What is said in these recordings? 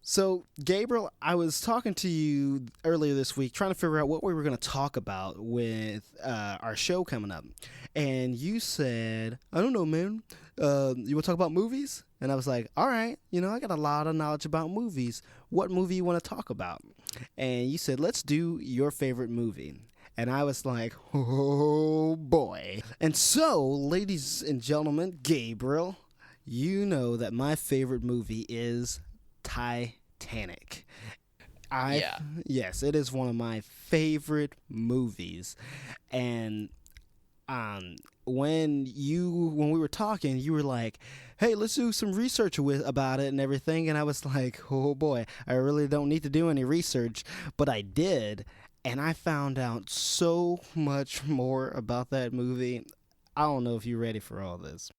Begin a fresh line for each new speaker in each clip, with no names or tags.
So, Gabriel, I was talking to you earlier this week trying to figure out what we were going to talk about with our show coming up. And you said, I don't know, man. You want to talk about movies? And I was like, all right, I got a lot of knowledge about movies. What movie you want to talk about? And you said, let's do your favorite movie. And I was like, oh boy. And so, ladies and gentlemen, Gabriel, you know that my favorite movie is Titanic.
Yeah.
Yes, it is one of my favorite movies. And when we were talking, you were like, "Hey, let's do some research about it and everything." And I was like, "Oh boy, I really don't need to do any research," but I did, and I found out so much more about that movie. I don't know if you're ready for all this.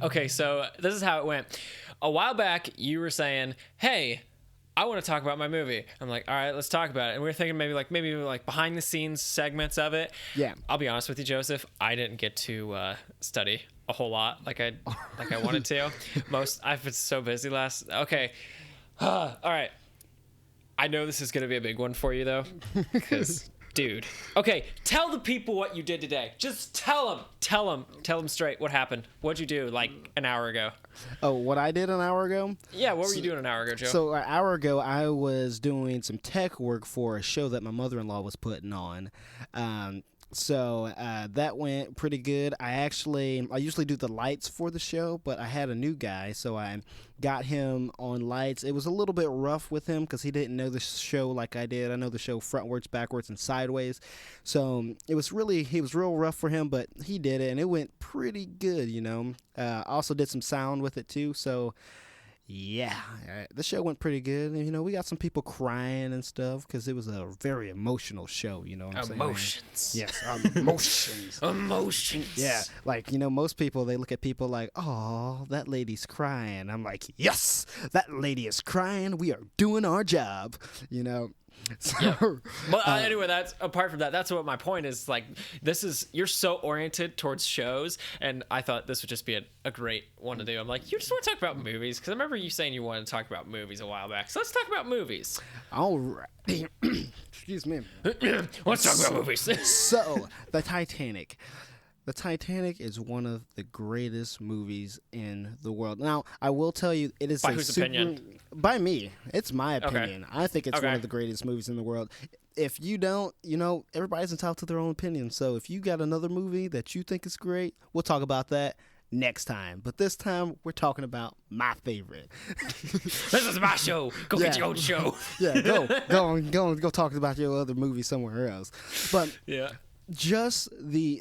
Okay, so this is how it went. A while back, you were saying, "Hey, I want to talk about my movie." I'm like, "All right, let's talk about it." And we were thinking maybe behind the scenes segments of it.
Yeah.
I'll be honest with you, Joseph. I didn't get to study a whole lot like I wanted to. I've been so busy last. Okay. All right. I know this is gonna be a big one for you though, because. Dude. Okay, tell the people what you did today. Just tell them straight what happened. What'd you do like an hour ago?
Oh, what I did an hour ago?
Yeah, what were you doing an hour ago, Joe?
So an hour ago, I was doing some tech work for a show that my mother-in-law was putting on. So that went pretty good. I usually do the lights for the show, but I had a new guy, so I got him on lights. It was a little bit rough with him because he didn't know the show like I did. I know the show frontwards, backwards, and sideways. So he was real rough for him, but he did it, and it went pretty good, also did some sound with it too, so... Yeah, the show went pretty good. And, we got some people crying and stuff because it was a very emotional show. You know what I'm saying?
Emotions.
Yes, emotions.
Emotions.
Yeah, most people, they look at people like, oh, that lady's crying. I'm like, yes, that lady is crying. We are doing our job, So,
yeah. But anyway, that's apart from that. That's what my point is. Like, you're so oriented towards shows, and I thought this would just be a great one to do. I'm like, you just want to talk about movies because I remember you saying you wanted to talk about movies a while back. So let's talk about movies.
All right. Excuse me.
Let's talk about movies.
So, the Titanic. The Titanic is one of the greatest movies in the world. Now, I will tell you, it is
by whose opinion?
By me. It's my opinion.
Okay.
I think it's one of the greatest movies in the world. If you don't, everybody's entitled to their own opinion. So if you got another movie that you think is great, we'll talk about that next time. But this time, we're talking about my favorite.
This is my show. Go get your own show.
Yeah, go talk about your other movie somewhere else. But
yeah.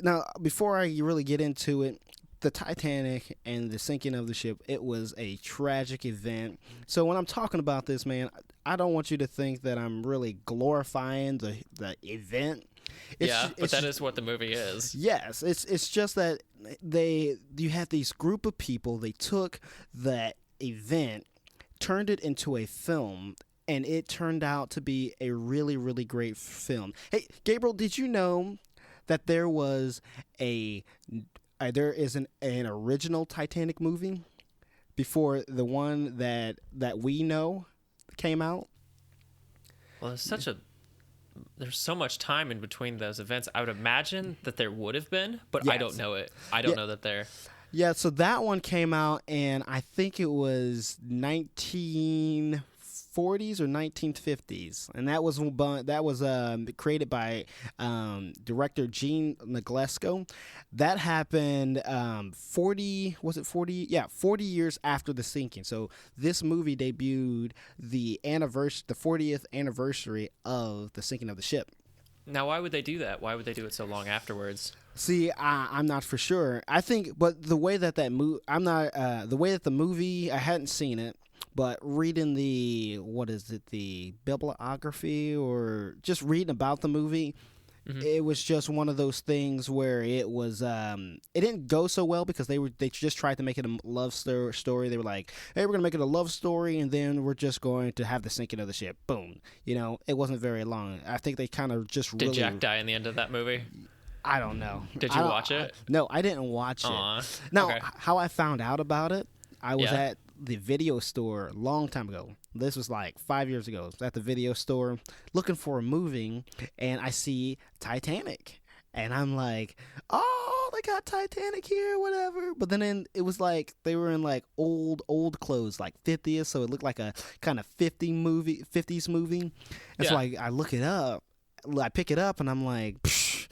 Now, before I really get into it, the Titanic and the sinking of the ship, it was a tragic event. So when I'm talking about this, man, I don't want you to think that I'm really glorifying the event.
But that is what the movie is.
Yes, it's just that you had these group of people, they took that event, turned it into a film, and it turned out to be a really, really great film. Hey, Gabriel, did you know that there is an original Titanic movie before the one that we know came out?
Well, there's so much time in between those events. I would imagine that there would have been, but yes. I don't know it. I don't know that there.
Yeah, so that one came out, and I think it was 1940s or 1950s, and that was created by director Gene Neglesko. That happened 40 years after the sinking. So this movie debuted the 40th anniversary of the sinking of the ship.
Now, why would they do that? Why would they do it so long afterwards?
See, I'm not for sure. I think, but the way that the way that the movie, I hadn't seen it, but reading the bibliography or just reading about the movie, it was just one of those things where it was it didn't go so well because they just tried to make it a love story. They were like, hey, we're gonna make it a love story, and then we're just going to have the sinking of the ship. Boom. It wasn't very long. I think they kind of just
Did Jack die in the end of that movie?
I don't know.
Did you watch it?
No, I didn't watch it. Now,
okay.
How I found out about it, I was
Yeah.
at the video store a long time ago. This was like 5 years ago. I was at the video store looking for a movie, and I see Titanic. And I'm like, oh, they got Titanic here, whatever. But then it was like they were in like old clothes, like 50s, so it looked like a kind of 50s movie. And so I look it up, I pick it up, and I'm like, psh,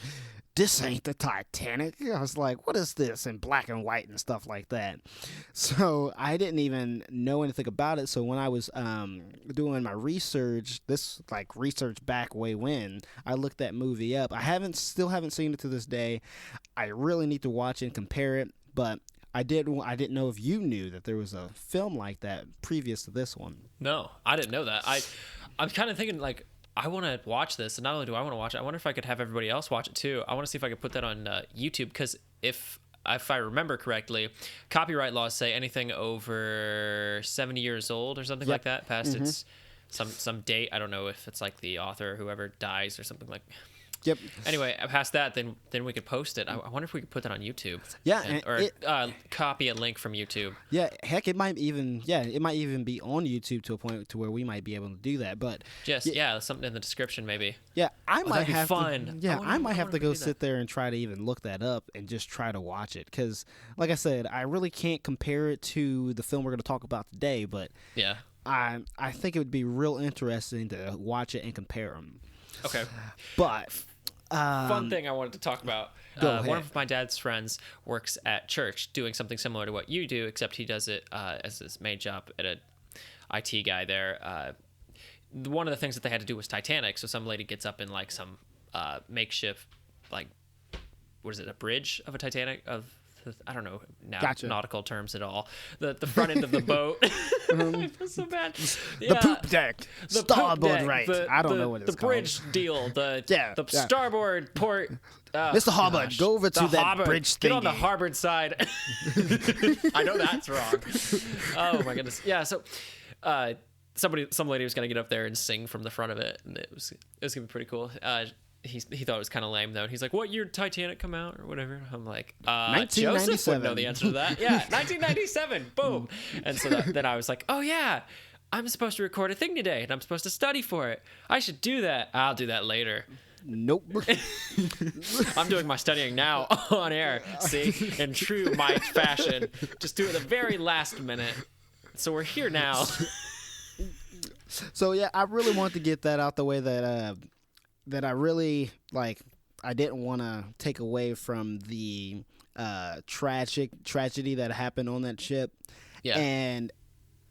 this ain't the Titanic. I was like, what is this in black and white and stuff like that? So I didn't even know anything about it. So when I was doing my research, this like research back way when, I looked that movie up. Still haven't seen it to this day. I really need to watch it and compare it, but I didn't know if you knew that there was a film like that previous to this one.
No, I didn't know that. I'm kind of thinking like, I want to watch this, and not only do I want to watch it, I wonder if I could have everybody else watch it too. I want to see if I could put that on YouTube, because if I remember correctly, copyright laws say anything over 70 years old or something like that, past its some date. I don't know if it's like the author or whoever dies or something like.
Yep.
Anyway, past that, then we could post it. I wonder if we could put that on YouTube.
Yeah,
or copy a link from YouTube.
Yeah, heck, it might even be on YouTube to a point to where we might be able to do that. But
just something in the description maybe.
Yeah, I might
that'd be
have
fun.
to. Yeah, I might have to go sit there and try to even look that up and just try to watch it, because, like I said, I really can't compare it to the film we're going to talk about today. But
yeah,
I think it would be real interesting to watch it and compare them.
Okay,
but.
Fun thing I wanted to talk about.
Go ahead.
One of my dad's friends works at church doing something similar to what you do, except he does it as his main job at a IT guy there. One of the things that they had to do was Titanic. So some lady gets up in like some makeshift, like, what is it, a bridge of a Titanic? I don't know nautical terms at all. The front end of the boat. I feel so bad.
The poop deck.
The
starboard
poop deck,
right. I don't know what it's called.
The bridge deal. The starboard port.
Mr. Harbord, go over to that bridge thingy.
Get on the Harbord side. I know that's wrong. Oh my goodness. Yeah. So, some lady was gonna get up there and sing from the front of it, and it was gonna be pretty cool. He thought it was kind of lame though. And he's like, "What year did Titanic come out or whatever?" I'm like, Joseph would know the answer to that. Yeah, 1997. Boom. And so then I was like, "Oh yeah, I'm supposed to record a thing today, and I'm supposed to study for it. I should do that. I'll do that later."
Nope.
I'm doing my studying now on air. See, in true Mike fashion, just do it the very last minute. So we're here now.
So yeah, I really want to get that out the way that I really like. I didn't want to take away from the tragedy that happened on that ship.
Yeah.
And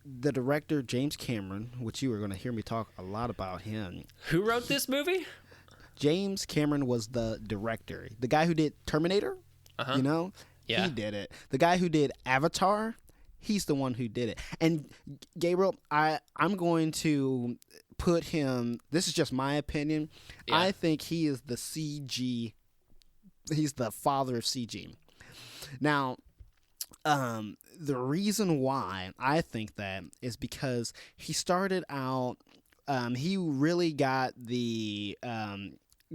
the director James Cameron, which you were going to hear me talk a lot about him.
Who wrote this movie?
James Cameron was the director. The guy who did Terminator,
Yeah.
he did it. The guy who did Avatar, he's the one who did it. And Gabriel, I'm going to put him, this is just my opinion, I think he is the CG, he's the father of CG. Now, the reason why I think that is because he started out, he really got the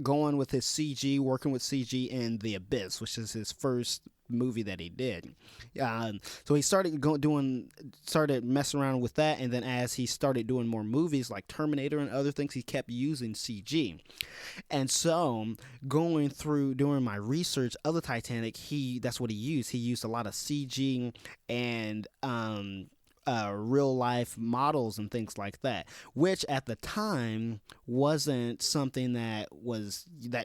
going with his CG, working with CG in The Abyss, which is his first movie that he did. So he started messing around with that, and then as he started doing more movies like Terminator and other things, he kept using CG. And so going through doing my research of the Titanic, that's what he used. He used a lot of CG and real life models and things like that, which at the time wasn't something that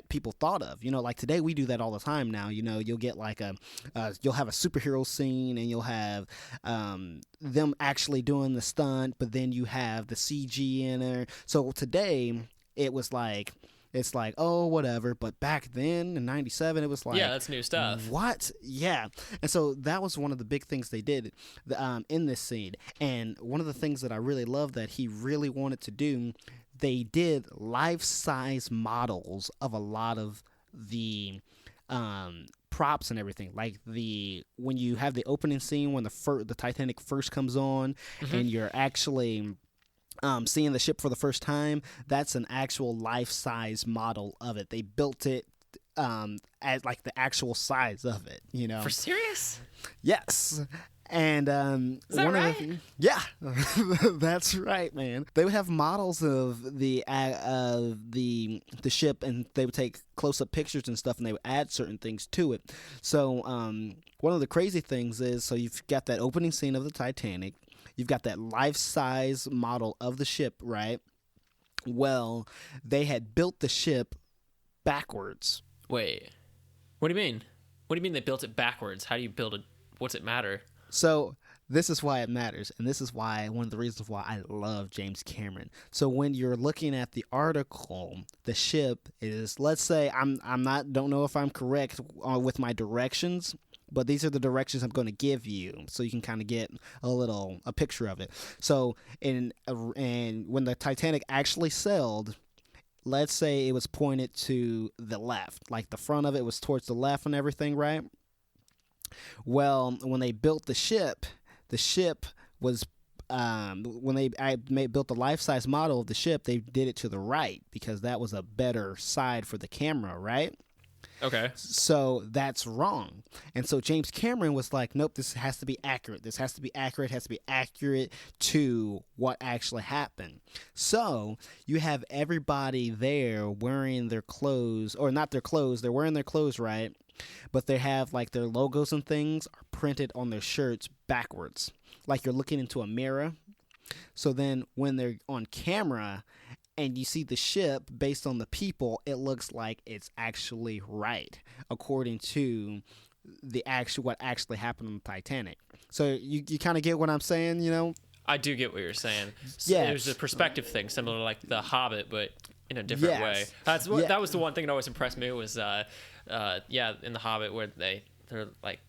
people thought of. Like today we do that all the time now. You'll get like you'll have a superhero scene, and you'll have them actually doing the stunt, but then you have the CG in there. So today it's like, oh, whatever. But back then in 97, it was like,
yeah, that's new stuff.
What? Yeah. And so that was one of the big things they did in this scene. And one of the things that I really love that he really wanted to do, they did life-size models of a lot of the props and everything. Like when you have the opening scene when the Titanic first comes on, and you're actually seeing the ship for the first time, that's an actual life-size model of it. They built it at like the actual size of it,
For serious?
Yes. And
Is that right?
Yeah, that's right, man. They would have models of the ship, and they would take close-up pictures and stuff, and they would add certain things to it. So one of the crazy things is, so you've got that opening scene of the Titanic, you've got that life-size model of the ship, right? Well, they had built the ship backwards.
Wait, what do you mean? What do you mean they built it backwards? How do you build it? What's it matter?
So this is why it matters, and this is why one of the reasons why I love James Cameron. So when you're looking at the article, the ship is, let's say, don't know if I'm correct with my directions, but these are the directions I'm going to give you, so you can kind of get a picture of it. So and when the Titanic actually sailed, let's say it was pointed to the left, like the front of it was towards the left and everything, right? Well, when they built the ship was when they built the life-size model of the ship, they did it to the right because that was a better side for the camera, right?
Okay.
So that's wrong. And so James Cameron was like, nope, this has to be accurate. This has to be accurate. It has to be accurate to what actually happened. So you have everybody there wearing their clothes, or not their clothes, they're wearing their clothes, right? But they have like their logos and things are printed on their shirts backwards, like you're looking into a mirror. So then when they're on camera and you see the ship based on the people, it looks like it's actually right according to what actually happened on the Titanic. So you kind of get what I'm saying,
I do get what you're saying. So
Yeah.
There's a perspective thing similar to like The Hobbit, but in a different way. That was the one thing that always impressed me was in The Hobbit where they're like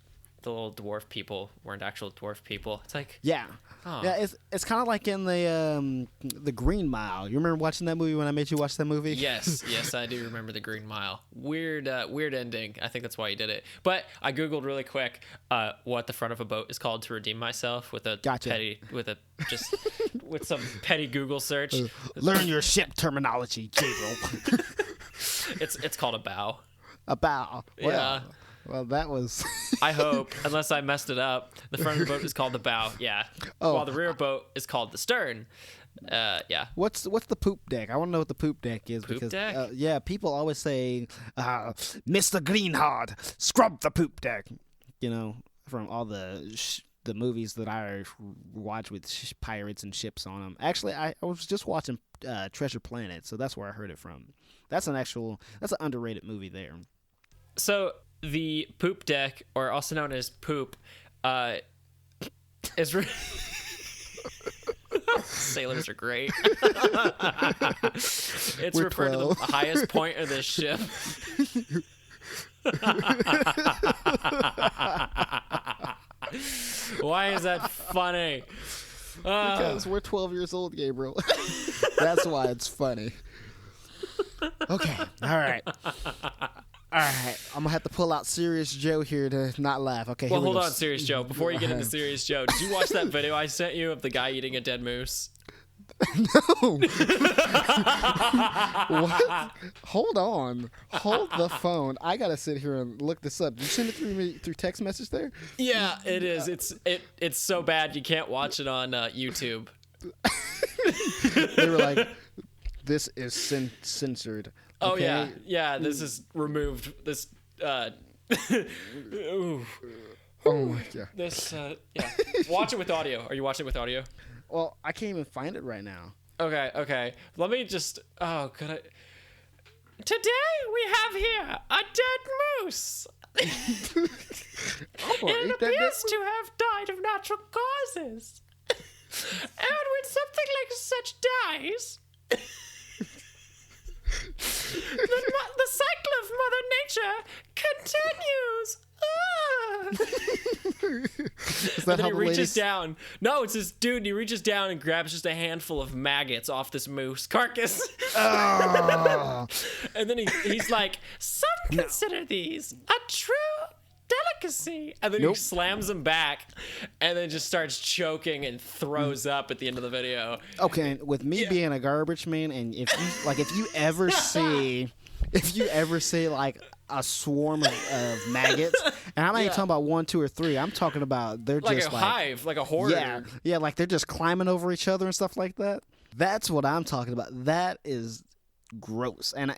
the little dwarf people weren't actual dwarf people. It's like
Yeah. It's kind of like in the Green Mile. You remember watching that movie when I made you watch that movie?
Yes, I do remember the Green Mile. Weird ending. I think that's why he did it. But I googled really quick what the front of a boat is called to redeem myself with with some petty Google search.
Learn your ship terminology, Gabriel.
It's called a bow.
A bow. Well,
Yeah.
Well, that was.
I hope, unless I messed it up, the front of the boat is called the bow. Yeah.
Oh.
While the rear boat is called the stern. Yeah.
What's the poop deck? I want to know what the poop deck is.
Poop deck?
Yeah, people always say, Mr. Greenhard, scrub the poop deck. From all the movies that I watch with pirates and ships on them. Actually, I was just watching Treasure Planet, so that's where I heard it from. That's an underrated movie there.
So the poop deck, or also known as poop, is sailors are great. It's
We're
referred
12.
to the highest point of the ship. Why is that funny?
Because we're 12 years old, Gabriel. That's why it's funny. Okay, all right. I'm going to have to pull out Serious Joe here to not laugh. Okay,
Well,
here we
hold
go.
on, Serious Joe. Before you get into Serious Joe, did you watch that video I sent you of the guy eating a dead moose?
No. What? Hold on. Hold the phone. I gotta sit here and look this up. Did you send it through text message there?
Yeah, it is. It's so bad you can't watch it on YouTube.
They were like, "This is censored."
Oh
Okay?
yeah. This is removed. This ooh.
Oh my god.
This yeah. Watch it with audio. Are you watching it with audio?
Well, I can't even find it right now.
Okay. Let me just. Oh, could I? Today we have here a dead moose. It appears to have died of natural causes. And when something like such dies, the cycle of Mother Nature continues.
Is that
And then
how
he
the
reaches
ladies?
down. No, it's this dude. And he reaches down and grabs just a handful of maggots off this moose carcass.
Oh.
And then he's like, some consider these a true delicacy. And then he slams them back and then just starts choking and throws up at the end of the video.
Okay, with me being a garbage man, and if you ever see like a swarm of maggots, and I'm not even talking about 1, 2, or 3. I'm talking about they're
Like
just
a hive, like a horde.
Yeah, like they're just climbing over each other and stuff like that. That's what I'm talking about. That is gross, and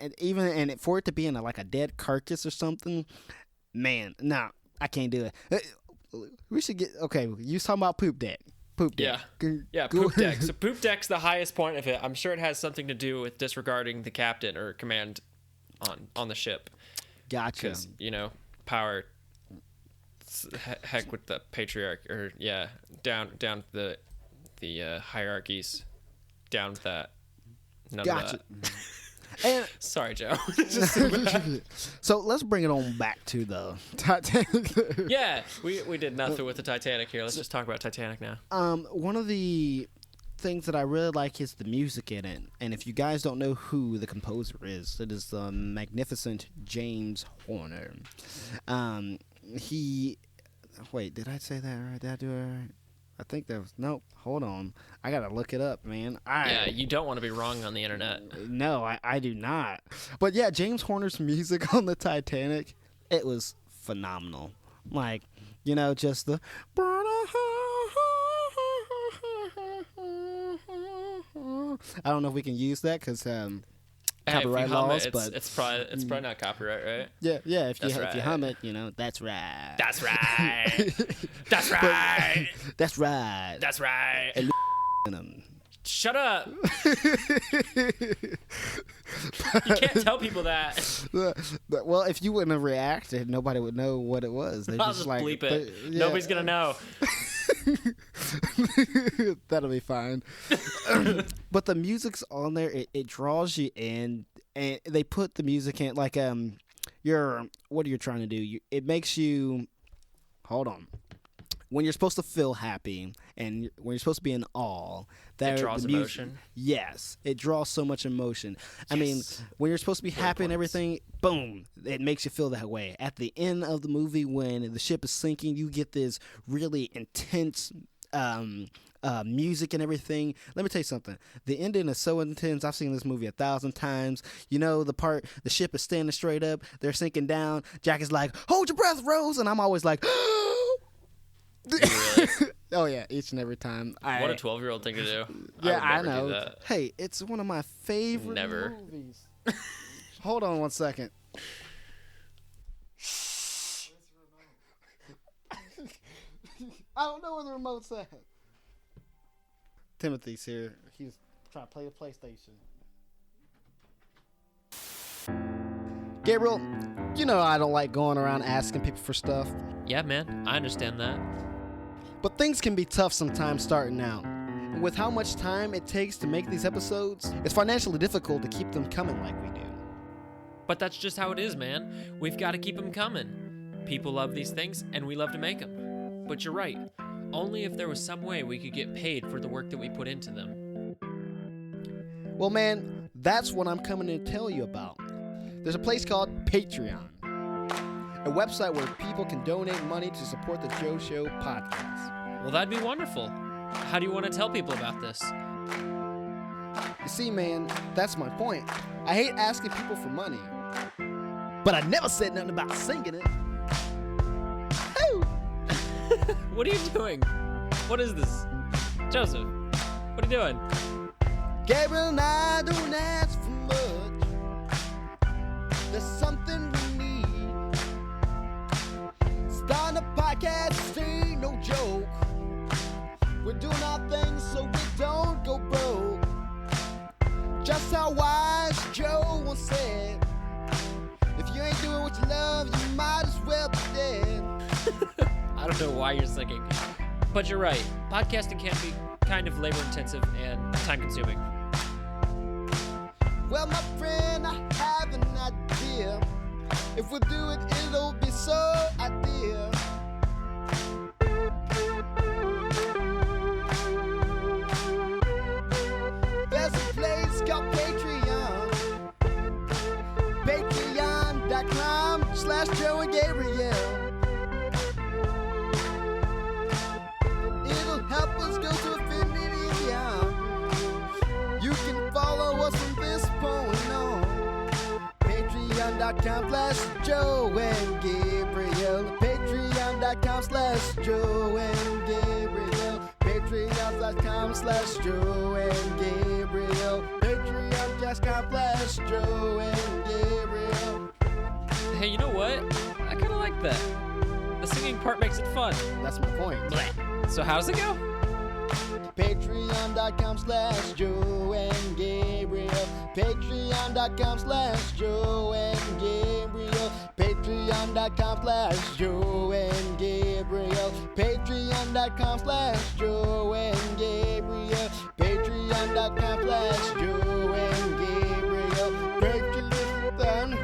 for it to be in like a dead carcass or something, man, nah, I can't do it. We should get You was talking about poop deck. Poop deck.
Yeah, poop deck. So poop deck's the highest point of it. I'm sure it has something to do with disregarding the captain or command on the ship.
Gotcha.
Because, power. Heck with the patriarch, or down the hierarchies, down with that. None
Gotcha.
of that.
And
Sorry, Joe.
so let's bring it on back to the Titanic.
Yeah, we did nothing with the Titanic here. Let's just talk about Titanic now.
One of the things that I really like is the music in it. And if you guys don't know who the composer is, it is the magnificent James Horner. Wait, did I say that right? Did I do it right? I think that was... Nope. Hold on. I gotta look it up, man.
Yeah, you don't want to be wrong on the internet.
No, I do not. But yeah, James Horner's music on the Titanic, it was phenomenal. Like, just the... I don't know if we can use that because copyright laws, but
it's probably not copyright, right?
Yeah. If you hum it, that's right.
That's right. That's right.
That's right.
That's right.
And
Shut up. You can't tell people that.
Well, if you wouldn't have reacted, nobody would know what it was. They're
I'll just bleep it. Nobody's gonna know.
That'll be fine. But the music's on there. It draws you in, and they put the music in like what are you trying to do? It makes you hold on. When you're supposed to feel happy and when you're supposed to be in awe,
that draws emotion.
Yes, it draws so much emotion. Yes. I mean, when you're supposed to be happy and everything, boom, it makes you feel that way. At the end of the movie, when the ship is sinking, you get this really intense music and everything. Let me tell you something. The ending is so intense. I've seen this movie 1,000 times. The part the ship is standing straight up, they're sinking down. Jack is like, "Hold your breath, Rose," and I'm always like.
Really?
Oh yeah, each and every time.
What a 12-year-old thing to do.
Yeah, I
would never
know.
do that.
Hey, it's one of my favorite movies. Hold on one second. I don't know where the remote's at. Timothy's here. He's trying to play the PlayStation. Gabriel, I don't like going around asking people for stuff.
Yeah, man, I understand that.
But things can be tough sometimes starting out. And with how much time it takes to make these episodes, it's financially difficult to keep them coming like we do.
But that's just how it is, man. We've got to keep them coming. People love these things, and we love to make them. But you're right. Only if there was some way we could get paid for the work that we put into them.
Well, man, that's what I'm coming to tell you about. There's a place called Patreon, a website where people can donate money to support the Joe Show podcast.
Well, that'd be wonderful. How do you want to tell people about this?
You see, man, that's my point. I hate asking people for money, but I never said nothing about singing it. Ooh.
What are you doing? What is this? Joseph, what are you doing?
Gabriel and I don't ask for much. There's something we need. Starting a podcast ain't no joke. We're doing our thing so we don't go broke. Just how wise Joe once said, if you ain't doing what you love, you might as well be dead.
I don't know why you're singing, but you're right. Podcasting can be kind of labor intensive and time consuming.
Well, my friend, I have an idea. If we do it, it'll be so ideal. slash Joe and Gabriel. It'll help us go to infinity and beyond. You can follow us from this point on. Patreon.com/Joe and Gabriel. Patreon.com/Joe and Gabriel. Patreon.com/Joe and Gabriel. Patreon.com/Joe and Gabriel.
Hey, you know what? I kind of like that. The singing part makes it fun.
That's my point.
Blech. So how's it go?
Patreon.com/Joe and Gabriel. Patreon.com/Joe and Gabriel. Patreon.com/Joe and Gabriel. Patreon.com/Joe and Gabriel. Patreon.com/Joe and Gabriel. Patreon.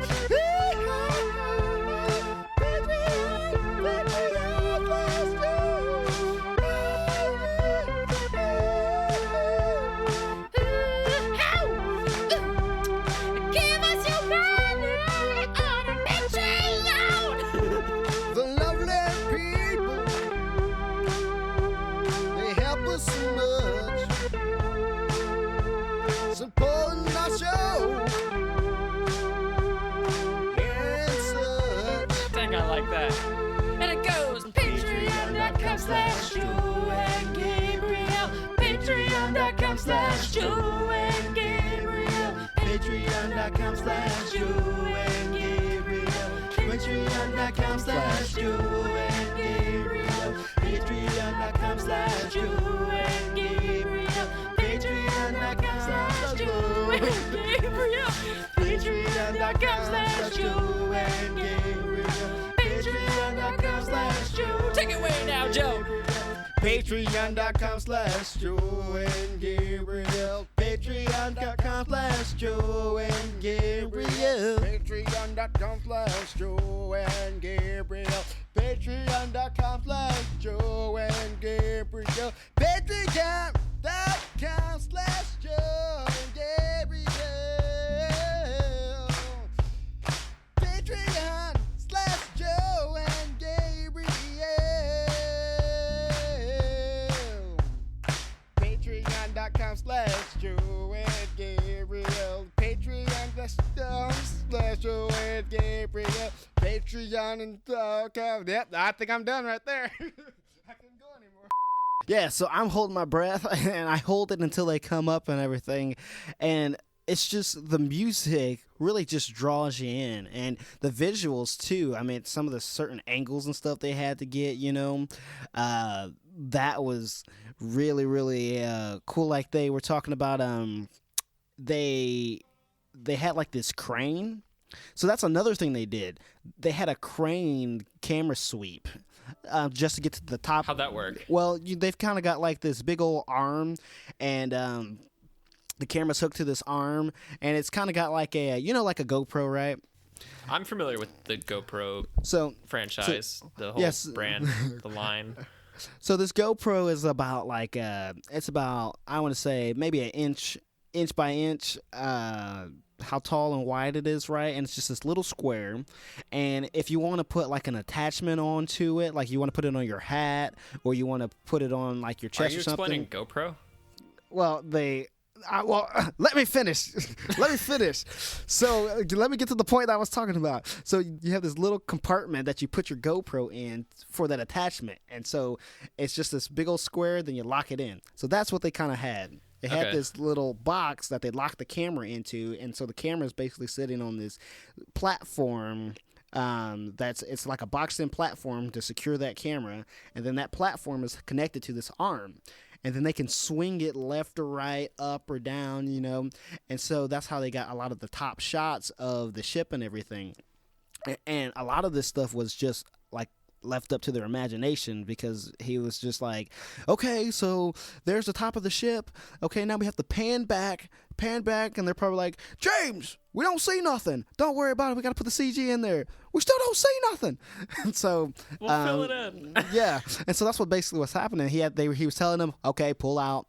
Supporting our show and such.
Dang, I like that. And it goes Patreon.com/Joe and Gabriel. Patreon.com/Joe and Gabriel.
Patreon.com/Joe and Gabriel. Patreon.com/Joe and Gabriel. Patreon.com/Joe and Gabriel. Patreon.com/Joe and Gabriel. Patreon.com/Joe and Gabriel. Patreon.com/Joe.
Take it away now, Joe.
Patreon.com/Joe and Gabriel. Patreon.com/Joe and Gabriel. Patreon.com/Joe and Gabriel. Patreon.com/Joe and Gabriel. Patreon.com/Joe and Gabriel. Patreon/Joe and Gabriel. Patreon.com/Joe and Gabriel. Patreon.com/Joe and Gabriel. Patreon.com. Yep, I think I'm done right there. I couldn't go anymore. Yeah, so I'm holding my breath, and I hold it until they come up and everything, and it's just the music really just draws you in, and the visuals too. I mean, some of the certain angles and stuff they had to get, that was really, really cool. Like they were talking about, they had like this crane. So that's another thing they did. They had a crane camera sweep. Just to get to the top.
How'd that work?
Well, they've kind of got like this big old arm, and the camera's hooked to this arm, and it's kind of got like a, like a GoPro, right?
I'm familiar with the GoPro franchise, the whole brand, the line.
So this GoPro is about like, it's about, I want to say maybe an inch by inch, how tall and wide it is, right? And it's just this little square. And if you want to put like an attachment onto it, like you want to put it on your hat, or you want to put it on like your chest or something.
Are you explaining GoPro?
Well, let me finish. So let me get to the point that I was talking about. So you have this little compartment that you put your GoPro in for that attachment. And so it's just this big old square, then you lock it in. So that's what they kind of had. They had this little box that they locked the camera into, and so the camera is basically sitting on this platform. It's like a boxed-in platform to secure that camera, and then that platform is connected to this arm, and then they can swing it left or right, up or down, and so that's how they got a lot of the top shots of the ship and everything. And a lot of this stuff was just like left up to their imagination, because he was just like, okay, so there's the top of the ship. Okay, now we have to pan back, and they're probably like, James, we don't see nothing. Don't worry about it. We got to put the CG in there. We still don't see nothing. And so
we'll fill it in.
Yeah, and so that's what basically was happening. He was telling them, okay, pull out,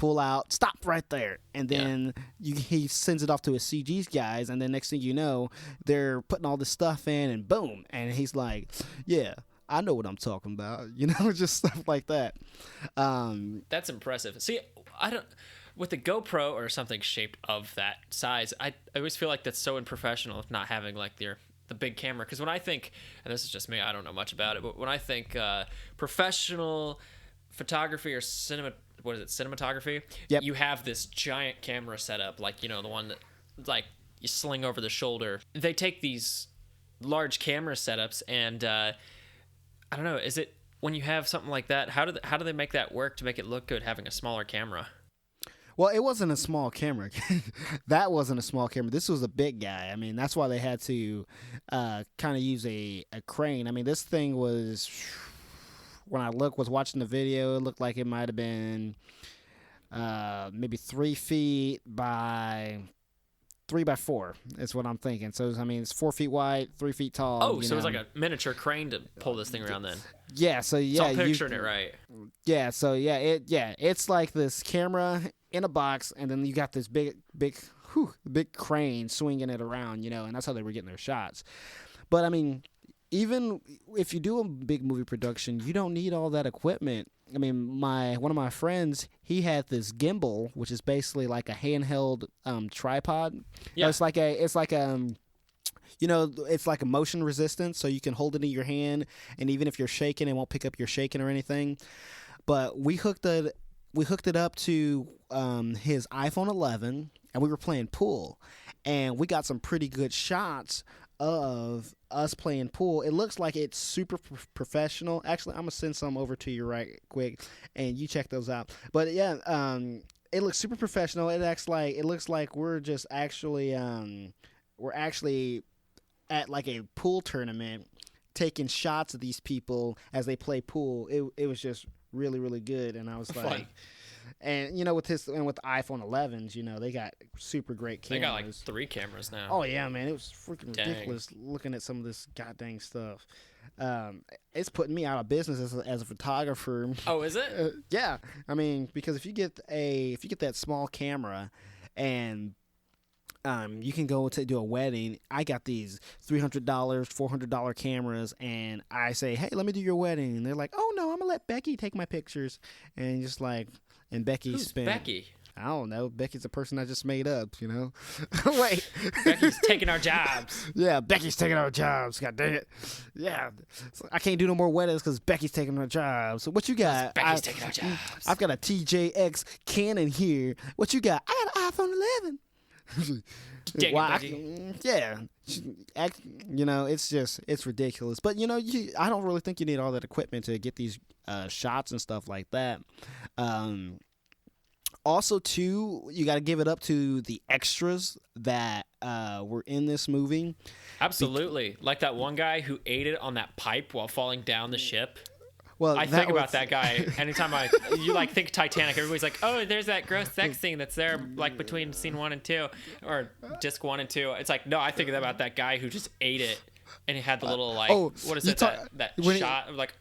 pull out, stop right there, and then he sends it off to his CG's guys, and then next thing you know, they're putting all this stuff in, and boom, and he's like, yeah, I know what I'm talking about, just stuff like that.
That's impressive. See, I don't. With the GoPro or something shaped of that size, I always feel like that's so unprofessional of not having like the big camera. Because when I think, and this is just me, I don't know much about it, but when I think professional photography or cinematography,
yep.
you have this giant camera setup, like the one that like you sling over the shoulder. They take these large camera setups, and I don't know, is it when you have something like that? How do they make that work to make it look good having a smaller camera?
Well, it wasn't a small camera. That wasn't a small camera. This was a big guy. I mean, that's why they had to kind of use a crane. I mean, this thing was, when I was watching the video, it looked like it might have been maybe 3 feet by 3 by 4 is what I'm thinking. So, I mean, it's 4 feet wide, 3 feet tall.
Oh, so it was like a miniature crane to pull this thing around then.
Yeah, so yeah.
So I'm picturing it right.
Yeah, so yeah, it's like this camera in a box, and then you got this big crane swinging it around, and that's how they were getting their shots. But I mean, even if you do a big movie production, you don't need all that equipment. I mean, one of my friends, he had this gimbal, which is basically like a handheld tripod.
Yeah.
It's like a motion resistant, so you can hold it in your hand, and even if you're shaking, it won't pick up your shaking or anything. But we hooked it up to his iPhone 11, and we were playing pool, and we got some pretty good shots of us playing pool. It looks like it's super professional. Actually, I'm gonna send some over to you right quick, and you check those out. But yeah, it looks super professional. It looks like we're just actually at like a pool tournament, taking shots of these people as they play pool. It was just really, really good, and I was like,
fun.
And with the iPhone 11s, they got super great cameras.
They got like 3 cameras now.
Oh yeah, man, it was freaking ridiculous looking at some of this goddamn stuff. It's putting me out of business as a photographer.
Oh, is it?
Yeah, I mean, because if you get that small camera, and you can go to do a wedding. I got these $300, $400 cameras, and I say, hey, let me do your wedding. And they're like, oh no, I'm gonna let Becky take my pictures. And just like, and Becky
Who's
spent.
Becky?
I don't know. Becky's a person I just made up, Wait.
Becky's taking our jobs.
Yeah, Becky's taking our jobs. God dang it. Yeah. So I can't do no more weddings because Becky's taking our jobs. So what you got?
Becky's taking our jobs.
I've got a TJX Canon here. What you got? I got an iPhone 11. Yeah, it's ridiculous. But I don't really think you need all that equipment to get these shots and stuff like that. Also, too, you got to give it up to the extras that were in this movie.
Absolutely, like that one guy who ate it on that pipe while falling down the ship.
Well,
I think about that guy anytime you think Titanic. Everybody's like, oh, there's that gross sex scene that's there, like between scene 1 and 2, or disc 1 and 2. It's like, no, I think about that guy who just ate it, and he had the little what is it? That shot of like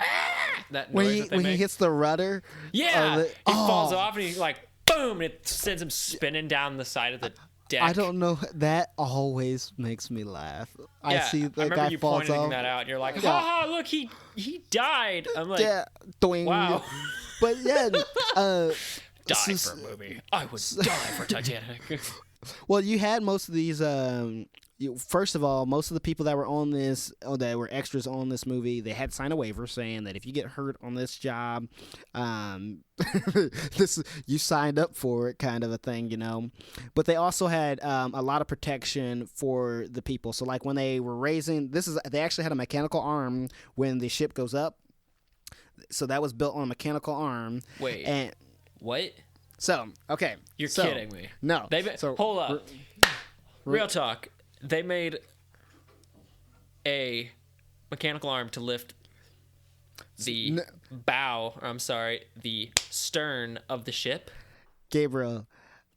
that noise
when he hits the rudder.
Yeah, he falls off and he's like, boom, and it sends him spinning down the side of the deck.
I don't know. That always makes me laugh.
Yeah,
I see that
remember
guy
you
falls
pointing
off.
that out, and you're like, ha, look, he died. I'm like,
yeah, doing.
Wow.
But yeah,
die for a movie. I would die for Titanic.
Well, you had most of these. First of all, most of the people that were on this, that were extras on this movie, they had to sign a waiver saying that if you get hurt on this job, you signed up for it, kind of a thing, But they also had a lot of protection for the people. So, like when they were raising, they actually had a mechanical arm when the ship goes up. So that was built on a mechanical arm.
Wait,
and
what?
So, okay,
You're kidding me.
No.
Hold up. Real talk. They made a mechanical arm to lift the the stern of the ship.
Gabriel,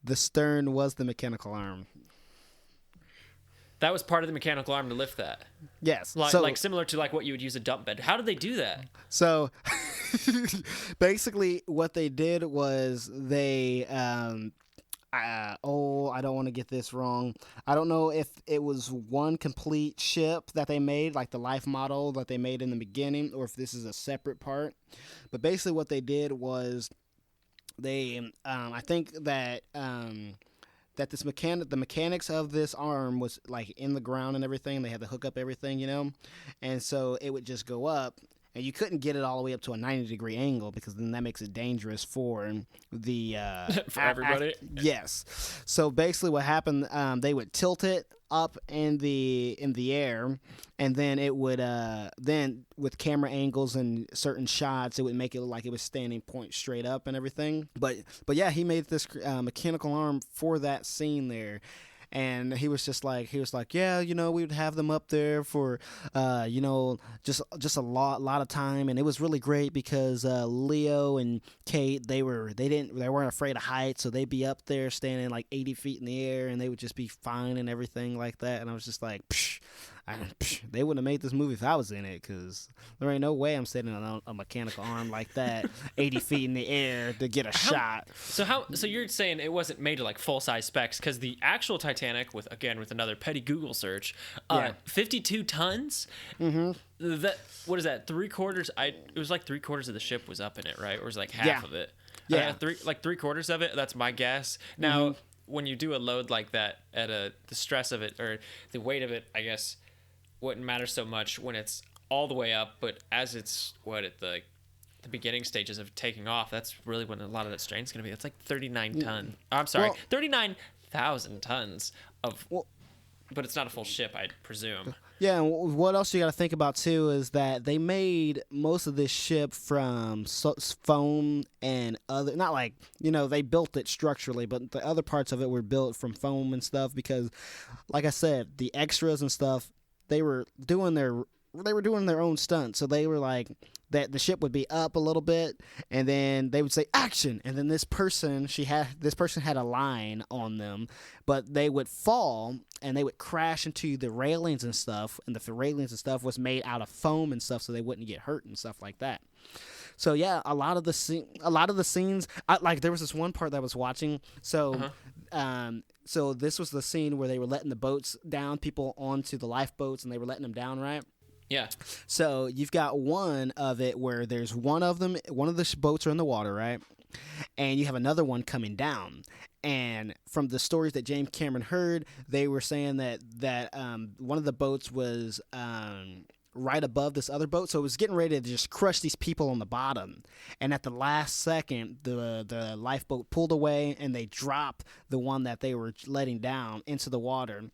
the stern was the mechanical arm.
That was part of the mechanical arm to lift that.
Yes.
Like similar to like what you would use a dump bed. How did they do that?
So Basically, what they did was they I don't want to get this wrong. I don't know if it was one complete ship that they made, like the life model that they made in the beginning, or if this is a separate part. But basically, what they did was they, I think that that the mechanics of this arm was like in the ground and everything. They had to hook up everything, and so it would just go up. And you couldn't get it all the way up to a 90-degree angle because then that makes it dangerous for the
for everybody.
Yes. So basically, what happened? They would tilt it up in the air, and then it would then with camera angles and certain shots, it would make it look like it was standing point straight up and everything. But yeah, he made this mechanical arm for that scene there. And he was like, yeah, we would have them up there for, just a lot of time, and it was really great because Leo and Kate, they weren't afraid of heights, so they'd be up there standing like 80 feet in the air, and they would just be fine and everything like that. And I was just like, they wouldn't have made this movie if I was in it, because there ain't no way I'm sitting on a mechanical arm like that, 80 feet in the air to get a shot.
So you're saying it wasn't made to like full size specs, because the actual Titanic, with another petty Google search, 52 tons.
Mm-hmm.
That, what is that? 3/4? It was like 3/4 of the ship was up in it, right? Or was it like half of it?
Yeah,
3/4 of it. That's my guess. Now, when you do a load like that at the stress of it or the weight of it, I guess wouldn't matter so much when it's all the way up, but as it's at the beginning stages of taking off, that's really when a lot of that strain's going to be. It's like 39 ton. I'm sorry, 39,000 tons of. But it's not a full ship, I presume.
Yeah, and what else you got to think about too is that they made most of this ship from foam and other, not like, they built it structurally, but the other parts of it were built from foam and stuff because, like I said, the extras and stuff, they were doing their own stunts. So they were like that the ship would be up a little bit, and then they would say action, and then this person had a line on them, but they would fall and they would crash into the railings and stuff, and the railings and stuff was made out of foam and stuff, so they wouldn't get hurt and stuff like that. So yeah, a lot of the scenes, like there was this one part that I was watching. So, so this was the scene where they were letting the boats down, people onto the lifeboats, and they were letting them down, right?
Yeah.
So you've got one of it where there's one of the boats are in the water, right? And you have another one coming down. And from the stories that James Cameron heard, they were saying that one of the boats was right above this other boat, so it was getting ready to just crush these people on the bottom. And at the last second, the lifeboat pulled away, and they dropped the one that they were letting down into the water.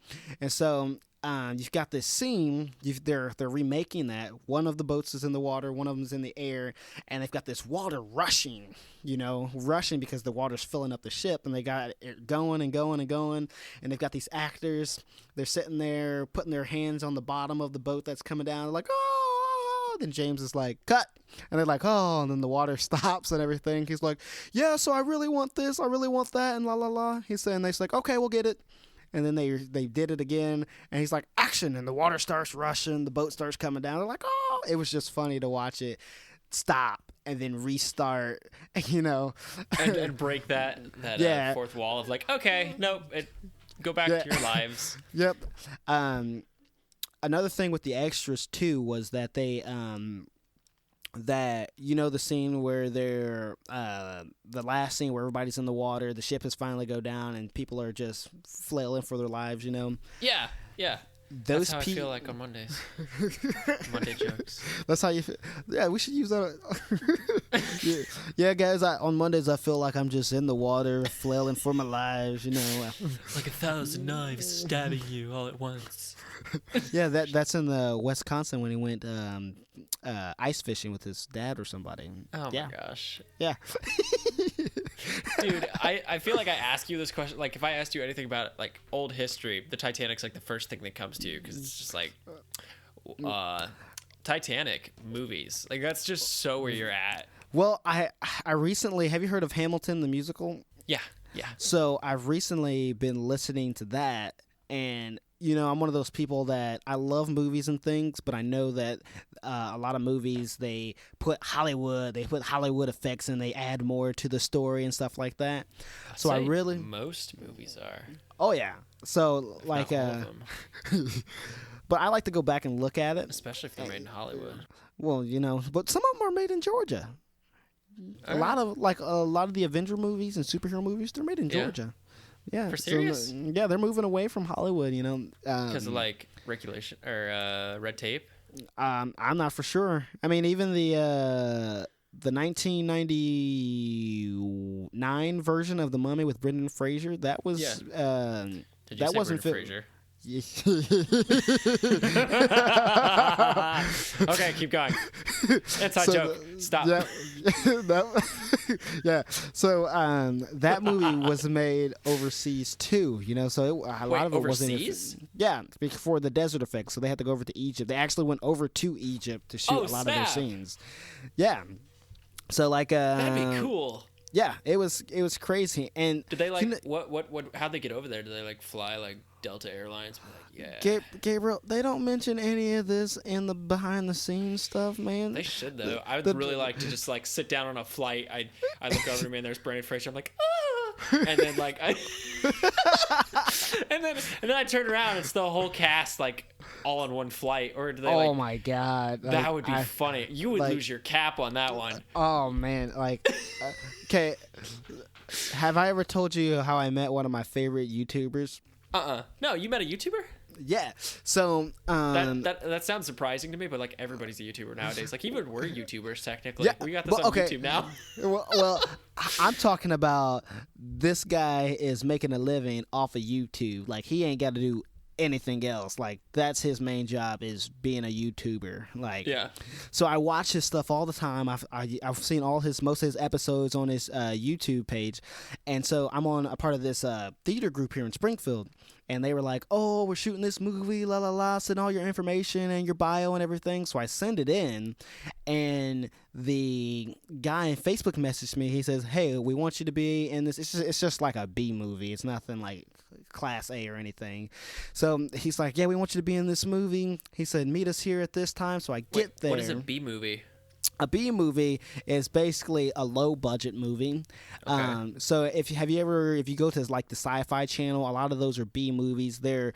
And so you've got this scene. They're remaking that. One of the boats is in the water, one of them is in the air, and they've got this water rushing because the water's filling up the ship, and they got it going and going and going. And they've got these actors. They're sitting there putting their hands on the bottom of the boat that's coming down. They're like, oh! Then James is like, cut! And they're like, oh! And then the water stops and everything. He's like, yeah, so I really want this, I really want that, and la la la. He's saying, they're like, okay, we'll get it. And then they did it again, and he's like, action, and the water starts rushing, the boat starts coming down. They're like, oh! It was just funny to watch it stop and then restart,
and break that fourth wall of like, okay, nope, go back to your lives.
Yep. Another thing with the extras too was that they the scene where they're the last scene where everybody's in the water, the ship has finally go down, and people are just flailing for their lives.
Yeah. That's how I feel like on Mondays. Monday jokes.
That's how you feel. Yeah, we should use that. Yeah, guys. On Mondays, I feel like I'm just in the water, flailing for my lives.
Like 1,000 knives stabbing you all at once.
Yeah, that's in Wisconsin when he went ice fishing with his dad or somebody.
Oh my gosh.
Yeah.
Dude, I feel like I ask you this question, like if I asked you anything about like old history, the Titanic's like the first thing that comes to you, because it's just like Titanic movies, like that's just so where you're at.
Well, I recently, have you heard of Hamilton the musical?
Yeah.
So I've recently been listening to that, and I'm one of those people that I love movies and things, but I know that a lot of movies they put Hollywood effects and they add more to the story and stuff like that. So I
say
really,
most movies are.
oh yeah. So
If
like,
not all of them,
but I like to go back and look at it.
especially if they're made in Hollywood.
Well, but some of them are made in Georgia. A lot of the Avenger movies and superhero movies, they're made in
Yeah.
Georgia. Yeah.
For serious?
Yeah, they're moving away from Hollywood.
Because of like regulation or red tape.
I'm not for sure. I mean, even the 1999 version of The Mummy with Brendan Fraser, that was
Did you
that
say
wasn't
Brendan
fit.
Fraser? Okay, keep going. Inside
So
joke. Stop.
Yeah, yeah. So that movie was made overseas too. So a lot of it
overseas?
wasn't. Yeah, for the desert effects. So they had to go over to Egypt. They actually went over to Egypt to shoot a lot of their
snap.
scenes. Yeah. So like
That'd be cool.
Yeah, it was crazy. And
Did they like what how'd they get over there? Did they like fly like Delta Airlines? Be like, yeah.
Gabriel, they don't mention any of this in the behind the scenes stuff, man.
They should though. I would really like to just like sit down on a flight. I look over to me and there's Brendan Fraser. I'm like, and then like and then I turn around and it's the whole cast like all on one flight. Or do they
Oh
like?
my god,
That would be funny. You would
like-
lose your cap on that one.
Oh man, like, okay. Have I ever told you how I met one of my favorite YouTubers?
No, you met a YouTuber?
Yeah. So
That sounds surprising to me, but like everybody's a YouTuber nowadays. Like even we're YouTubers technically.
Yeah,
We got this on YouTube now.
well, I'm talking about this guy is making a living off of YouTube. Like he ain't got to do anything else. Like that's his main job is being a YouTuber. Like
Yeah.
So I watch his stuff all the time. I've seen most of his episodes on his YouTube page, and so I'm on a part of this theater group here in Springfield, and they were like, "Oh, we're shooting this movie, la la la. Send all your information and your bio and everything." So I send it in, and the guy in Facebook messaged me. He says, "Hey, we want you to be in this. It's just like a B movie. It's nothing like Class A or anything." So he's like, "Yeah, we want you to be in this movie." He said, "Meet us here at this time." So I get there.
What is a B movie?
A B movie is basically a low budget movie.
Okay.
So if you go to like the Sci-Fi Channel, a lot of those are B movies. They're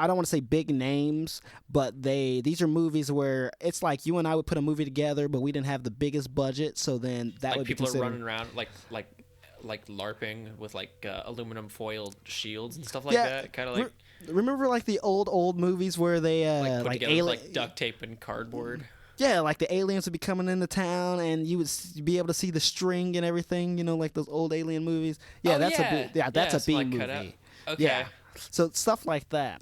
I don't want to say big names, but these are movies where it's like you and I would put a movie together, but we didn't have the biggest budget, so then that
Like
would be
people are
considered.
running around like LARPing with like aluminum foil shields and stuff like that. Kind of like
Remember like the old movies where they
put
like
together with, like duct tape and cardboard.
Yeah, like the aliens would be coming into town, and you would be able to see the string and everything. Like those old alien movies. Yeah,
Oh,
that's
yeah.
a B. Yeah, that's a B
like
movie.
cut out. Okay.
Yeah, so stuff like that.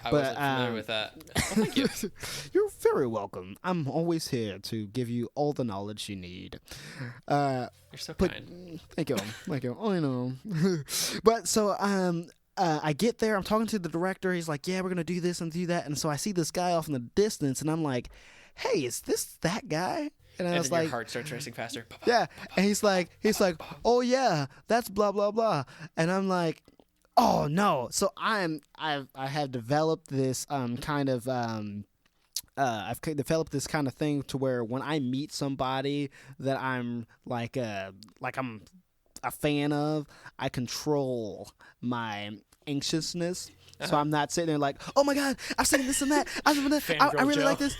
I
But,
wasn't familiar with that. Well, thank you.
You're very welcome. I'm always here to give you all the knowledge you need.
You're so kind.
Thank you. Thank you. I know. But so I get there. I'm talking to the director. He's like, "Yeah, we're gonna do this and do that." And so I see this guy off in the distance, and I'm like, "Hey, is this that guy?" And I
And
was
then
like,
your heart starts racing faster.
"Yeah." And he's like, "Oh yeah, that's blah blah blah." And I'm like, "Oh no!" So I have developed this kind of I've developed this kind of thing to where when I meet somebody that I'm like I'm a fan of, I control my anxiousness. So I'm not sitting there like, "Oh my God, I've seen this and that. I
Fangirl
really
Joe.
like this."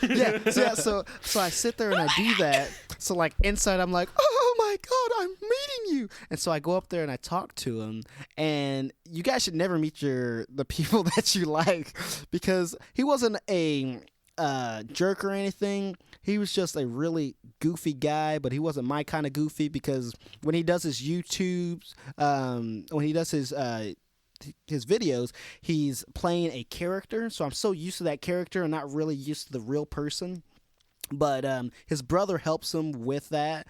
Yeah. So I sit there and I do that. So like inside I'm like, "Oh my God, I'm meeting you." And so I go up there and I talk to him. And you guys should never meet the people that you like, because he wasn't a jerk or anything. He was just a really goofy guy, but he wasn't my kind of goofy, because when he does his YouTubes, when he does his videos, he's playing a character. So I'm so used to that character and not really used to the real person. But his brother helps him with that,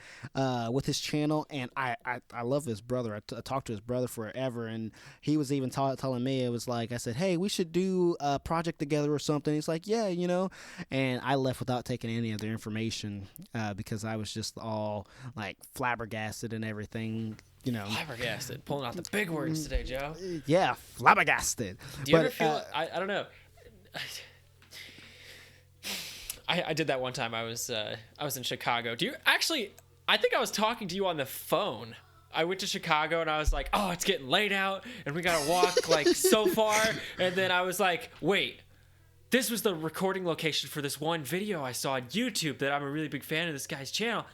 with his channel, and I love his brother. I talked to his brother forever, and he was even telling me, it was like, I said, "Hey, we should do a project together or something." He's like, "Yeah, and I left without taking any of their information, because I was just all like flabbergasted and everything.
Flabbergasted. Pulling out the big words today, Joe.
Yeah, flabbergasted.
Do you ever feel? I don't know. I did that one time. I was in Chicago. Do you actually? I think I was talking to you on the phone. I went to Chicago and I was like, oh, it's getting late out and we gotta walk like so far. And then I was like, wait, this was the recording location for this one video I saw on YouTube that I'm a really big fan of this guy's channel.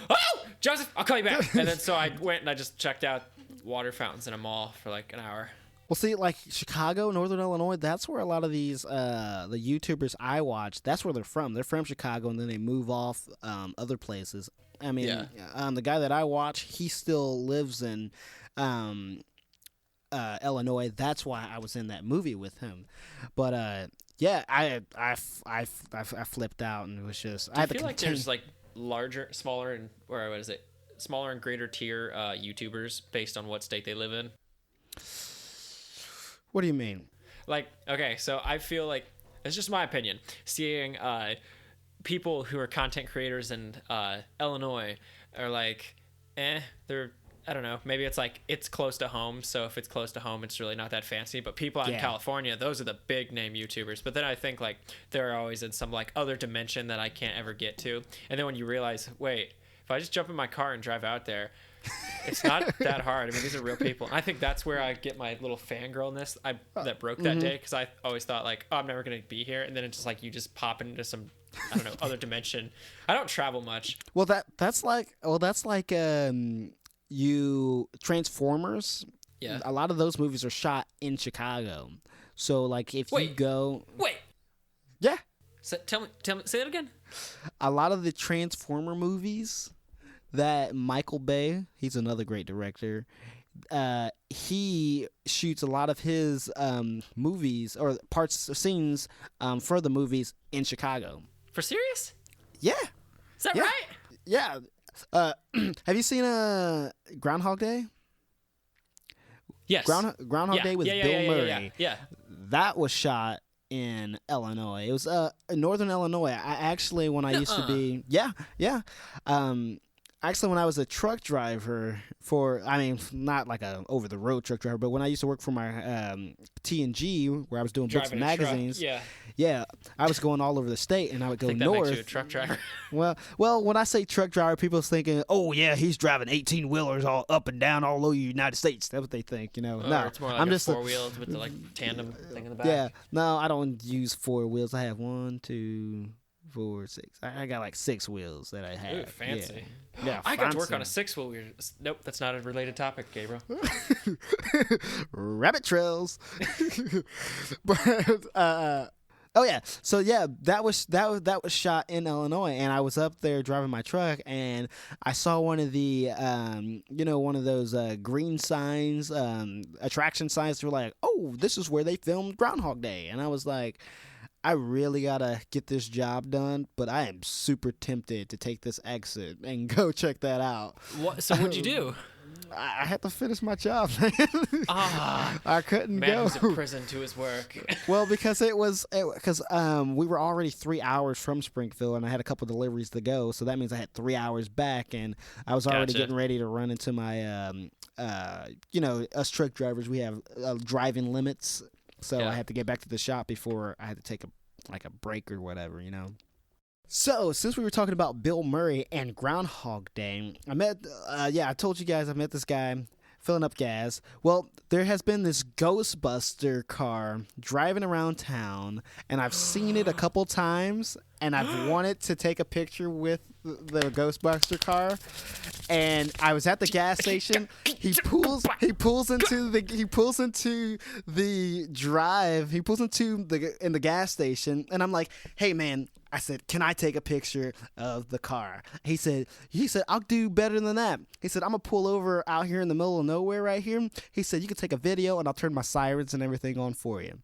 Oh, Joseph, I'll call you back. And then so I went and I just checked out water fountains in a mall for like an hour.
Well, see, like Chicago, Northern Illinois, that's where a lot of these the YouTubers I watch, that's where they're from. They're from Chicago, and then they move off other places. I mean, the guy that I watch, he still lives in Illinois. That's why I was in that movie with him. But I flipped out, and it was just.
Do you feel like there's like smaller and greater tier YouTubers based on what state they live in?
What do you mean?
Like, okay, so I feel like it's just my opinion. Seeing people who are content creators in Illinois are like, they're, I don't know, maybe it's like it's close to home, so if it's close to home, it's really not that fancy. But people out in California, those are the big name YouTubers. But then I think like they're always in some like other dimension that I can't ever get to. And then when you realize, wait, if I just jump in my car and drive out there, it's not that hard. I mean, these are real people. And I think that's where I get my little fangirlness that broke that day, because I always thought like, oh, I'm never going to be here. And then it's just like you just pop into some, I don't know, other dimension. I don't travel much.
Well, that's like you Transformers.
Yeah.
A lot of those movies are shot in Chicago. So like if you go.
Wait.
Yeah.
So, tell me, say that again.
A lot of the Transformer movies that Michael Bay, he's another great director, he shoots a lot of his movies or parts of scenes for the movies in Chicago.
For serious?
Yeah.
Is that right?
Yeah. Have you seen Groundhog Day?
Yes.
Groundhog Day with Bill Murray.
Yeah.
That was shot in Illinois. It was in Northern Illinois. I actually, when I used to be, actually, when I was a truck driver not like a over the road truck driver, but when I used to work for my T&G, where I was doing books and magazines, I was going all over the state, and I would go
think that
north.
Makes you a truck driver.
Well, when I say truck driver, people's thinking, oh yeah, he's driving 18-wheelers all up and down all over the United States. That's what they think, No,
it's more like I'm just four-wheeled with the like tandem thing in the back.
Yeah, no, I don't use four wheels. I have 1, 2, 4, 6. I got like 6 wheels that I have.
Ooh, fancy.
Yeah,
I got to work on a 6-wheel. Nope, that's not a related topic, Gabriel.
Rabbit trails. But so that was shot in Illinois, and I was up there driving my truck, and I saw one of the one of those green signs, attraction signs. They're like, oh, this is where they filmed Groundhog Day, and I was like, I really gotta get this job done, but I am super tempted to take this exit and go check that out.
So what'd you do?
I had to finish my job, man. I couldn't
man
go.
Who's in prison to his work.
Well, because we were already 3 hours from Springfield, and I had a couple deliveries to go, so that means I had 3 hours back, and I was already getting ready to run into my, us truck drivers, we have driving limits. So I had to get back to the shop before I had to take a break or whatever, So, since we were talking about Bill Murray and Groundhog Day, I told you guys I met this guy filling up gas. Well, there has been this Ghostbuster car driving around town, and I've seen it a couple times, and I've wanted to take a picture with the Ghostbuster car. And I was at the gas station. He pulls into the gas station, and I'm like, "Hey, man." I said, "Can I take a picture of the car?" He said, "I'll do better than that." He said, "I'm going to pull over out here in the middle of nowhere right here." He said, "You can take a video and I'll turn my sirens and everything on for you."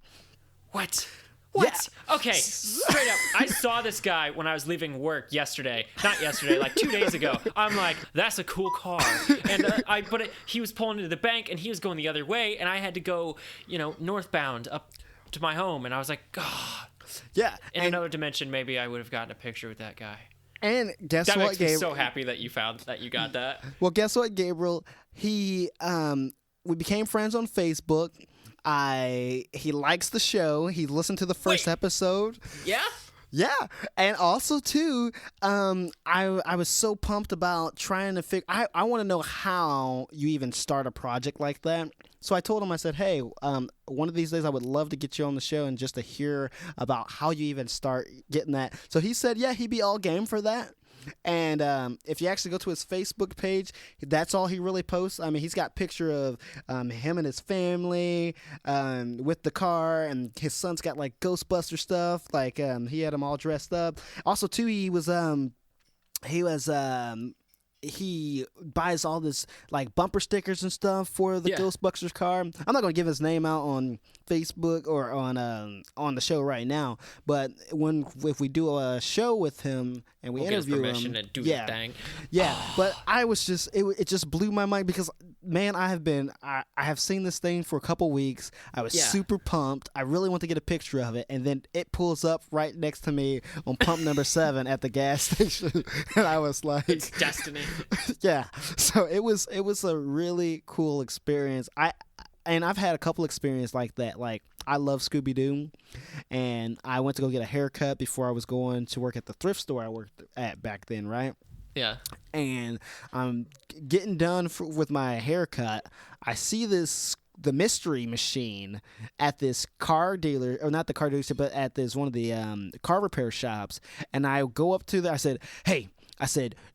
What?
Yeah.
Okay, straight up. I saw this guy when I was leaving work yesterday. Not yesterday, like 2 days ago. I'm like, that's a cool car. And he was pulling into the bank and he was going the other way, and I had to go, northbound up to my home, and I was like, God.
Yeah.
In another dimension, maybe I would have gotten a picture with that guy.
And guess
That
what,
makes me
Gabriel?
so happy that you got that.
Well, guess what, Gabriel? We became friends on Facebook. He likes the show. He listened to the first episode.
Yeah?
Yeah, and also too, I was so pumped about trying to figure. I want to know how you even start a project like that. So I told him, I said, hey, one of these days I would love to get you on the show and just to hear about how you even start getting that. So he said, yeah, he'd be all game for that. And if you actually go to his Facebook page, that's all he really posts. I mean, he's got a picture of him and his family with the car, and his son's got like Ghostbuster stuff. Like he had them all dressed up. Also, too, he buys all this like bumper stickers and stuff for the Ghostbusters car. I'm not gonna give his name out on Facebook or on the show right now, but if we do a show with him and we interview him,
to do the thing.
Yeah. But I was just it just blew my mind because man, I have seen this thing for a couple weeks. I was super pumped. I really want to get a picture of it, and then it pulls up right next to me on pump number 7 at the gas station, and I was like,
it's destiny.
Yeah. So it was a really cool experience. I've had a couple experiences like that. Like I love Scooby-Doo, and I went to go get a haircut before I was going to work at the thrift store I worked at back then, right?
Yeah.
And I'm getting done with my haircut. I see the mystery machine at this car dealer, or not the car dealership, but at this one of the car repair shops. And I go up to I said, hey,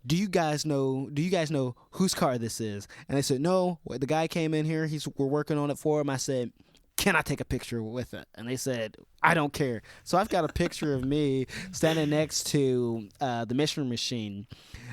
do you guys know whose car this is? And they said, no, the guy came in here. We're working on it for him. I said, can I take a picture with it? And they said, I don't care. So I've got a picture of me standing next to the mystery machine.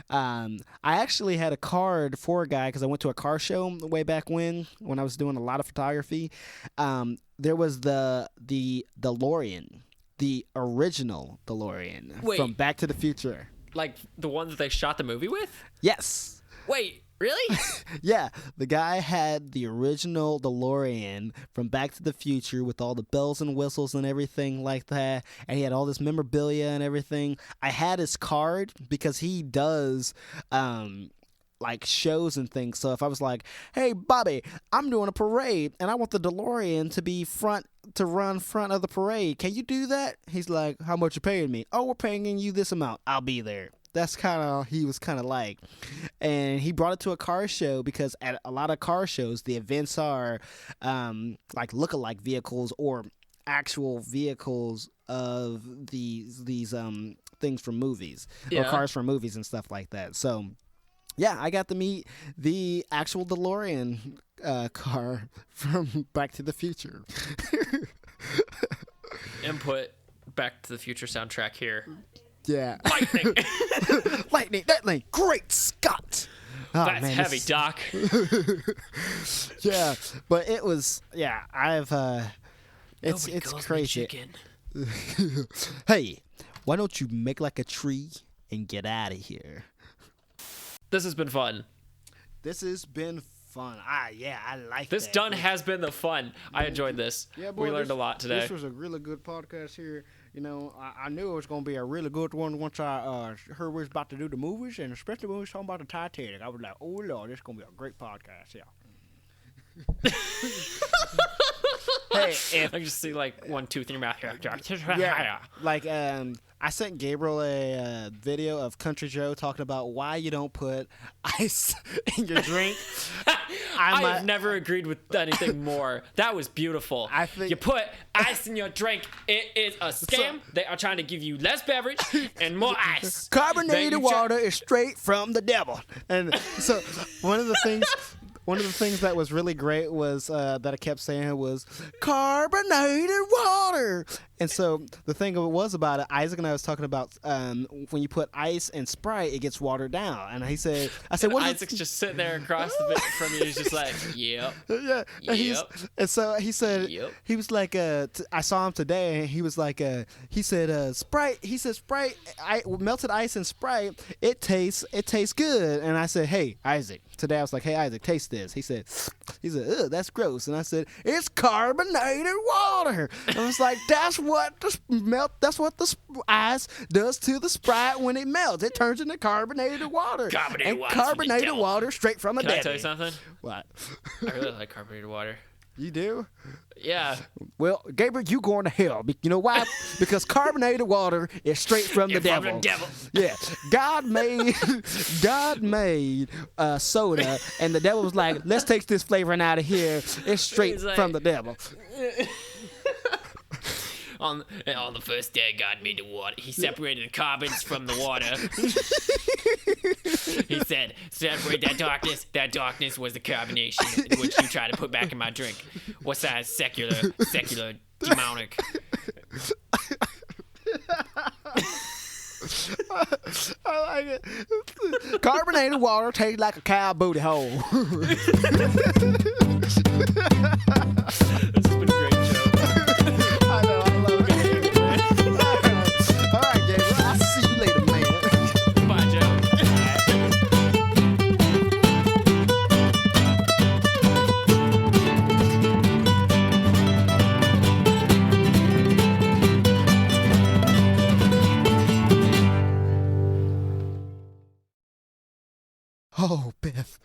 I actually had a card for a guy because I went to a car show way back when I was doing a lot of photography. There was the DeLorean, the original DeLorean from Back to the Future.
Like the one that they shot the movie with?
Yes.
Wait, really?
Yeah, the guy had the original DeLorean from Back to the Future with all the bells and whistles and everything like that, and he had all this memorabilia and everything. I had his card because he does like shows and things. So if I was like, hey Bobby, I'm doing a parade and I want the DeLorean to run front of the parade, can you do that? He's like, how much you paying me? Oh, we're paying you this amount. I'll be there. That's kind of he was kind of like. And he brought it to a car show because at a lot of car shows the events are like look-alike vehicles or actual vehicles of these things from movies or cars from movies and stuff like that. So yeah, I got to meet the actual DeLorean car from Back to the Future.
Input Back to the Future soundtrack here.
Yeah.
Lightning.
Lightning, that lane. Great Scott. Oh,
That's
man,
heavy, Doc.
Yeah, but it was. Yeah, it's crazy. Hey, why don't you make like a tree and get out of here?
This has been fun.
This has been fun. I like
this.
That.
Done has been the fun. I enjoyed this.
Yeah, boy,
we learned a lot today.
This was a really good podcast here. You know, I knew it was going to be a really good one once I heard we was about to do the movies, and especially when we was talking about the Titanic. I was like, oh, Lord, this is going to be a great podcast, yeah. Hey,
I can just see like 1, 2, 3 mouth here.
Yeah, like I sent Gabriel a video of Country Joe talking about why you don't put ice in your drink.
I've never agreed with anything more. That was beautiful.
I think
you put ice in your drink. It is a scam. They are trying to give you less beverage and more ice.
Carbonated water is straight from the devil. And so one of the things that was really great was that I kept saying was carbonated water. And so the thing was about it, Isaac and I was talking about when you put ice and Sprite, it gets watered down. And I said, what
Isaac's just sitting there across the bit from you. He's just like, yep.
Yeah.
Yep.
And so he said,
yep.
He was like, I saw him today, and he was like, he said, Sprite. He said, Sprite, melted ice and Sprite, it tastes good. And I said, hey, Isaac. Today I was like, hey, Isaac, taste this. He said, ugh, that's gross. And I said, it's carbonated water. And I was like, that's what the ice does to the Sprite when it melts. It turns into carbonated water. Carbonated water straight from a
Can I
Debbie.
tell you something?
What?
I really like carbonated water.
You do?
Yeah.
Well, Gabriel, you going to hell. You know why? Because carbonated water is straight from the devil.
From the devil.
Yeah. God made soda, and the devil was like, let's take this flavoring out of here. It's straight from the devil.
On the first day, God made the water. He separated the carbons from the water. He said, separate that darkness. That darkness was the carbonation, which you try to put back in my drink. What's that? Secular, demonic.
I like it. Carbonated water tastes like a cow booty hole.
This has been a great show.
I know, I love it. All right, Gabriel. I'll see you later, man.
Bye, Joe.
Oh, Biff.